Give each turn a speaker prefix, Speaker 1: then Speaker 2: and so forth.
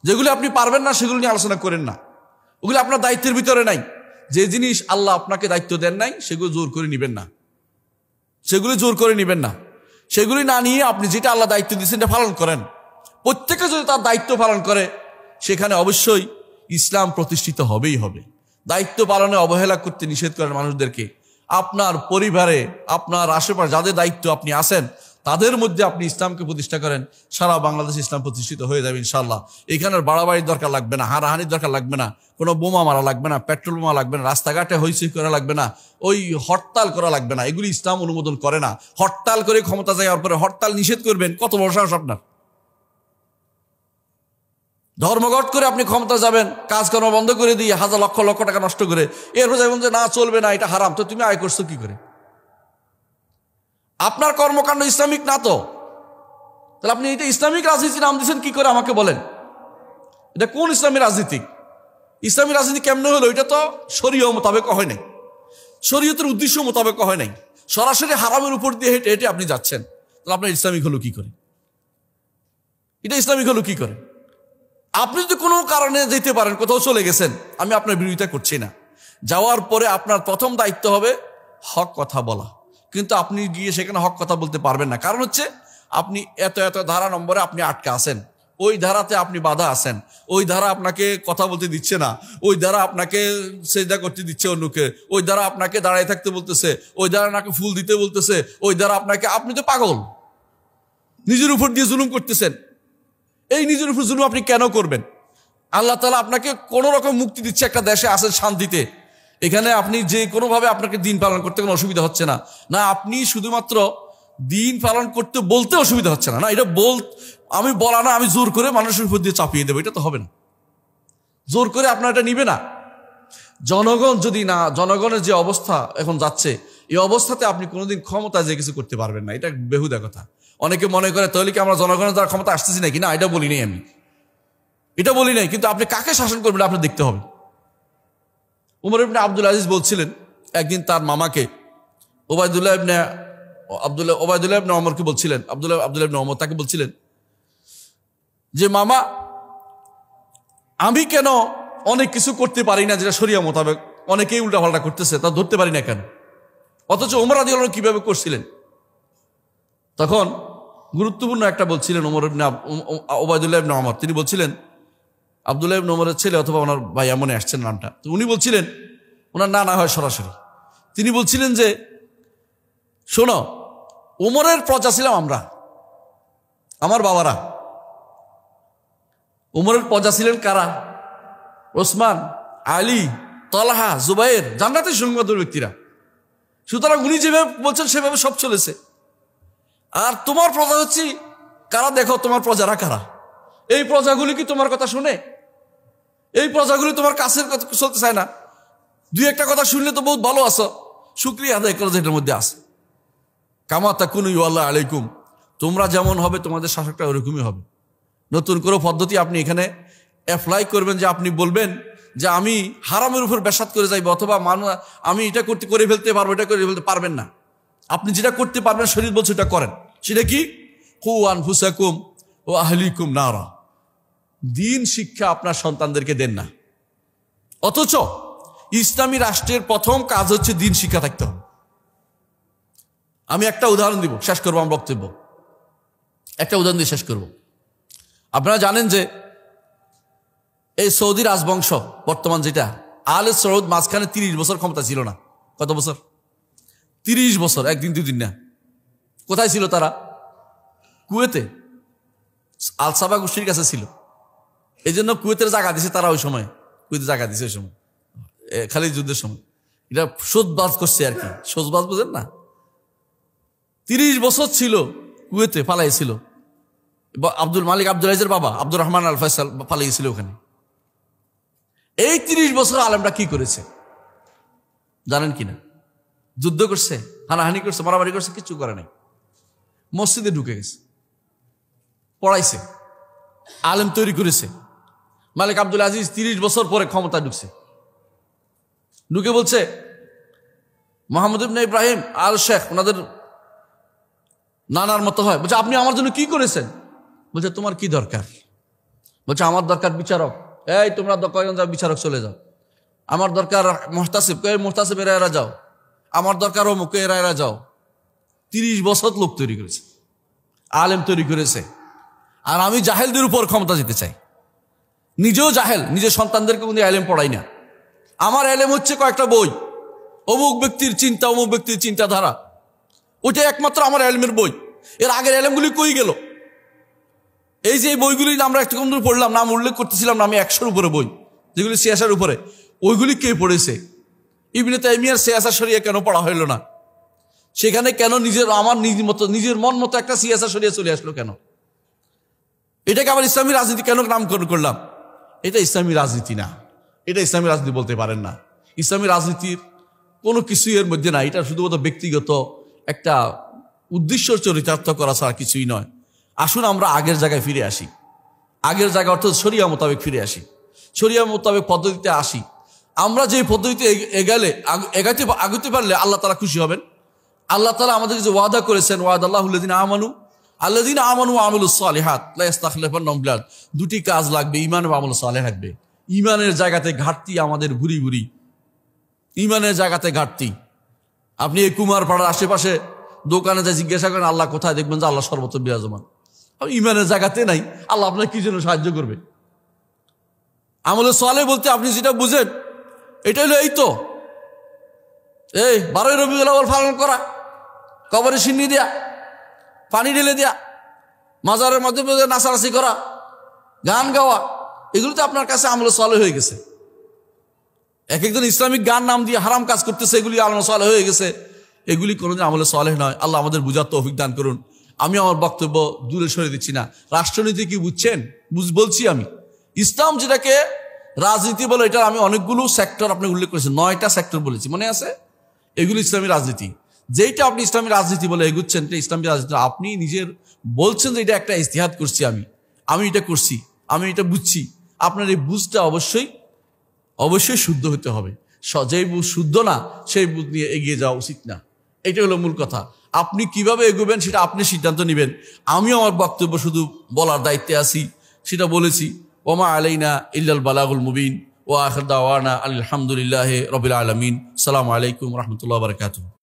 Speaker 1: যেগুলো আপনি পারবেন না সেগুলো নিয়ে আলোচনা করেন না, ওগুলো আপনার দায়িত্বের ভিতরে নাই। যে জিনিস আল্লাহ আপনাকে দায়িত্ব দেন নাই সেগুলো জোর করে নিবেন না, সেগুলি জোর করে নিবেন না। সেগুলি না নিয়ে আপনি যেটা আল্লাহ দায়িত্ব দিয়েছেন এটা পালন করেন। প্রত্যেকে যদি তার দায়িত্ব পালন করে সেখানে অবশ্যই ইসলাম প্রতিষ্ঠিত হবেই হবে। দায়িত্ব পালনে অবহেলা করতে নিষেধ করেন মানুষদেরকে। আপনার পরিবারে আপনার আশেপাশে যাদের দায়িত্ব আপনি আছেন তাদের মধ্যে আপনি ইসলামকে প্রতিষ্ঠা করেন, সারা বাংলাদেশ ইসলাম প্রতিষ্ঠিত হয়ে যাবে ইনশাআল্লাহ। এখানের বাড়াবাড়ির দরকার লাগবে না, হারাহানির দরকার লাগবে না, কোনো বোমা মারা লাগবে না, পেট্রোল বোমা লাগবে না, রাস্তাঘাটে হইচই করা লাগবে না, ওই হরতাল করা লাগবে না। এগুলি ইসলাম অনুমোদন করে না। হরতাল করে ক্ষমতা যাওয়ার পরে হরতাল নিষেধ করবেন, কত বড় সাহস আপনার! ধর্মঘট করে আপনি ক্ষমতা যাবেন, কাজকর্ম বন্ধ করে দিয়ে হাজার লক্ষ লক্ষ টাকা নষ্ট করে, এরপর যাবেন যে না চলবে না, এটা হারাম। তো তুমি আয় করছো কি করে? আপনার কর্মকাণ্ড ইসলামিক না তো, তাহলে আপনি এটা ইসলামিক রাজনীতি নাম দিচ্ছেন কি করে আমাকে বলেন? এটা কোন ইসলামী রাজনীতি? ইসলামী রাজনীতি কেমনে হলো? এটা তো শরীয়ত মোতাবেক হয় নাই, শরীয়তের উদ্দেশ্য মোতাবেক হয় নাই, সরাসরি হারামের উপর দিয়ে হেঁটে হেঁটে আপনি যাচ্ছেন। তাহলে আপনার ইসলামিক হলো কি করে? এটা ইসলামিক হলো কি করে? আপনি যদি কোনো কারণে যেতে পারেন, কোথাও চলে গেছেন, আমি আপনার বিরোধিতা করছি না। যাওয়ার পরে আপনার প্রথম দায়িত্ব হবে হক কথা বলা। কিন্তু আপনি গিয়ে সেখানে হক কথা বলতে পারবেন না, কারণ হচ্ছে আপনি এত এত ধারা নম্বরে আপনি আটকে আছেন, ওই ধারাতে আপনি বাধা আছেন, ওই ধারা আপনাকে কথা বলতে দিচ্ছে না, ওই ধারা আপনাকে সেজদা করতে দিচ্ছে অন্যকে, ওই ধারা আপনাকে দাঁড়ায় থাকতে বলতেছে, ওই ধারা আপনাকে ফুল দিতে বলতেছে, ওই ধারা আপনাকে, আপনি তো পাগল, নিজের উপর দিয়ে জুলুম করতেছেন। এই নিজের উপর জুলুম আপনি কেন করবেন? আল্লাহ তাআলা আপনাকে কোনো রকম মুক্তি দিচ্ছে, একটা দেশে আছেন শান্তিতে, এখানে আপনি যে কোনোভাবে আপনাকে দিন পালন করতে কোনো অসুবিধা হচ্ছে না। না আপনি শুধুমাত্র দিন পালন করতে বলতে অসুবিধা হচ্ছে না, না এটা আমি বলা না, আমি জোর করে মানুষের উপর দিয়ে চাপিয়ে দেবো, এটা তো হবে না। জোর করে আপনার এটা নিবে না। জনগণ যদি না, জনগণের যে অবস্থা এখন যাচ্ছে, এই অবস্থাতে আপনি কোনোদিন ক্ষমতা যে কিছু করতে পারবেন না, এটা বেহুদা কথা। অনেকে মনে করে তাহলে কি আমরা জনগণের দ্বারা ক্ষমতা আসতেছি নাকি? না, এটা বলি নাই, আমি এটা বলি নাই। কিন্তু আপনি কাকে শাসন করবেন আপনার দেখতে হবে। উমর ইবনে আব্দুল আজিজ বলছিলেন একদিন তার মামাকে, ওবায়দুল্লাহ ইবনে ওমরকে বলছিলেন, আব্দুল্লাহ ইবনে ওমর তাকে বলছিলেন যে মামা, আমি কেন অনেক কিছু করতে পারি না যেটা শরিয়া মোতাবেক অনেকেই উল্টাপাল্টা করতেছে, তা ধরতে পারি না কেন? অথচ ওমর রাদিয়াল্লাহু আনহু কিভাবে করছিলেন? তখন গুরুত্বপূর্ণ একটা বলছিলেন ওবায়দুল্লাহ ইবনে ওমর, তিনি বলছিলেন, আব্দুল্লাহ ইবনে ওমরের ছেলে অথবা ওনার ভাই এমন আসছেন নামটা, তো উনি বলছিলেন, ওনার না হয় সরাসরি তিনি বলছিলেন যে শোনো, ওমরের প্রজা ছিলাম আমরা, আমার বাবারা। ওমরের প্রজা ছিলেন কারা? ওসমান, আলী, তলহা, জুবাইর, জান্নাতের সংবাদের ব্যক্তিরা। সুতরাং উনি যেভাবে বলছেন সেভাবে সব চলেছে। আর তোমার প্রজা হচ্ছে কারা? দেখো তোমার প্রজারা কারা। এই প্রজাগুলি কি তোমার কথা শুনে? এই প্রজাগুলি তোমার কাছের কথা চলতে চায় না। দুই একটা কথা শুনলে তো বহুত ভালো আছো, শুকরিয়া আদায় করো যেটার মধ্যে আছে। কামা তাকুনু ইউআল্লাহ আলাইকুম, তোমরা যেমন হবে তোমাদের শাসকটা ওরকমই হবে। নতুন করে পদ্ধতি আপনি এখানে অ্যাপ্লাই করবেন যে আপনি বলবেন যে আমি হারামের উপর বেসাত করে যাইব, অথবা আমি এটা করে ফেলতে পারবো, এটা করে ফেলতে পারবেন না। আপনি যেটা করতে পারবেন শরীর বলছে এটা করেন। সেটা কি? কু আনফুসাকুম ও আহলিকুম নারা। দিন শিক্ষা আপনার সন্তানদেরকে দেন না, অথচ ইসলামী রাষ্ট্রের প্রথম কাজ হচ্ছে দিন শিক্ষা থাকতে হবে। আমি একটা উদাহরণ দিব, শেষ করবো আমার বক্তব্য। একটা উদাহরণ দিয়ে শেষ করব। আপনারা জানেন যে এই সৌদি রাজবংশ বর্তমান যেটা আলে সৌদ, মাঝখানে 30 বছর ক্ষমতা ছিল না। কত বছর? 30 বছর, একদিন দুদিন না। কোথায় ছিল তারা? কুয়েতে, আল সাবা গোষ্ঠীর কাছে ছিল। এই জন্য কুয়েতের জায়গা দিছে তারা, ওই সময় কুয়েতে জায়গা দিছে ওই সময় খালিদ যুদ্ধের সময়। এটা সোজবাজ করছে আর কি, সোজবাজ বোঝেন না? 30 বছর ছিল কুয়েতে, পালাইছিল। আব্দুল মালিক আব্দুল আজিজের বাবা আব্দুর রহমান আল ফয়সাল পালিয়েছিল ওখানে। এই 30 বছর আলেমরা কি করেছে জানেন কিনা? যুদ্ধ করছে, হানাহানি করছে, মারামারি করছে, কিছু করে নাই। মসজিদে ঢুকে গেছে, পড়াইছে, আলেম তৈরি করেছে। মালিক আব্দুল আজিজ 30 বছর পরে ক্ষমতা ঢুকে বলছে, মোহাম্মদ ইবনে ইব্রাহিম আল শেখ, ওনাদের নানার মতো হয়, বলছে আপনি আমার জন্য কি করেছেন? বলছে তোমার কি দরকার? বলছে আমার দরকার বিচারক, এই তোমরা কয়জন যাও, বিচারক চলে যাও। আমার দরকার মুহতাসিব, মুহতাসিব এরা যাও। আমার দরকার অমুক, এরা যাও। 30 বছর লোক তৈরি করেছে, আলেম তৈরি করেছে। আর আমি জাহেলদের উপর ক্ষমতা দিতে চাই। নিজেও জাহেল, নিজের সন্তানদেরকে কোনো আলেম পড়াই না। আমার আলেম হচ্ছে কয়েকটা বই, অমুক ব্যক্তির চিন্তা, অমুক ব্যক্তির চিন্তাধারা, ওইটা একমাত্র আমার আলেমের বই। এর আগের আলেমগুলি কই গেল? এই যে বইগুলি আমরা একটু কম দূর পড়লাম, নাম উল্লেখ করতেছিলাম না আমি, 100-র উপরে বই যেগুলি সিয়াসার উপরে, ওইগুলি কে পড়েছে? ইবনে তাইমিয়ার সিয়াসা শরিয়া কেন পড়া হইল না? সেখানে কেন নিজের মন মতো একটা সিয়াসা শরিয়া চলে আসলো কেন? এটাকে আবার ইসলামী রাজনীতি কেন নামকরণ করলাম? এটা ইসলামী রাজনীতি না, এটা ইসলামী রাজনীতি বলতে পারেন না। ইসলামী রাজনীতির কোনো কিছুই এর মধ্যে না। এটা শুধুমাত্র ব্যক্তিগত একটা উদ্দেশ্য চরিতার্থ করা ছাড়া কিছুই নয়। আসুন আমরা আগের জায়গায় ফিরে আসি, আগের জায়গা অর্থাৎ শরিয়া মোতাবেক ফিরে আসি, শরিয়া মোতাবেক পদ্ধতিতে আসি। আমরা যে পদ্ধতিতে আগাতে পারলে আল্লাহ তাআলা খুশি হবেন। আল্লাহ তাআলা আমাদেরকে যে ওয়াদা করেছেন, ওয়াদাল্লাহুল্লাযিনা আমানু ওয়া আমিলুস সালিহাত লা ইস্তাখলিফান্নাহুম ফিল আরদ, দুটি কাজ লাগবে, ঈমান এবং আমল সালেহ লাগবে। ঈমানের জায়গাতে ঘাটতি আমাদের ভুরি ভুরি, ঈমানের জায়গাতে ঘাটতি। আপনি এই কুমারপাড়ার আশেপাশে দোকানে যা জিজ্ঞাসা করেন আল্লাহ কোথায়, দেখবেন যে আল্লাহ সর্বত্র বিরাজমান। ঈমানের জায়গাতে নাই, আল্লাহ আপনাকে কি জন্য সাহায্য করবে? আমলে সালেহ বলতে আপনি যেটা বুঝেন এটা হলো এই তো, এই 12ই রবিউল আউয়াল পালন করা, কবরে সিন্নি দেয়া, পানি ঢেলে দেয়া, মাজারের মধ্যে নাচানাচি করা, গান গাওয়া, এগুলো তো আপনার কাছে আমলে সালেহ হয়ে গেছে। এক একজন ইসলামিক গান নাম দিয়ে হারাম কাজ করতেছে, এগুলি আমলে সালেহ হয়ে গেছে। এগুলি কোনোদিন আমলে সালেহ নয়। আল্লাহ আমাদের বুঝার তৌফিক দান করুন। আমি আমার বক্তব্য দূরে সরে দিচ্ছি না। রাষ্ট্রনীতি কি বুঝছেন? বলছি আমি ইসলাম যেটাকে রাজনীতি বলে, এটা আমি অনেকগুলো সেক্টর আপনি উল্লেখ করেছেন, 9টা সেক্টর বলেছি, মনে আছে? এগুলো ইসলামী রাজনীতি। যেইটা আপনি ইসলামী রাজনীতি বলে এগুচ্ছেন, এটা ইসলামী রাজনীতি। আপনি নিজের বলছেন যে এটা একটা ইজতিহাদ করছি, আমি এটা করছি, আমি এটা বুঝছি। আপনার এই বুঝটা অবশ্যই শুদ্ধ হতে হবে। যেই বুঝ শুদ্ধ না, সেই বুঝ নিয়ে এগিয়ে যাওয়া উচিত না। এটা হলো মূল কথা। আপনি কিভাবে এগোবেন সেটা আপনি সিদ্ধান্ত নেবেন। আমি আমার বক্তব্য শুধু বলার দায়িত্বে আছি, সেটা বলেছি। ওমা আলাইনা ইল্লাল বালাগুল মুবিন ওয়া আখির দাওয়ানা আলহামদুলিল্লাহি রাব্বিল আলামিন। আসসালামু আলাইকুম ওয়া রাহমাতুল্লাহি ওয়া বারাকাতুহু।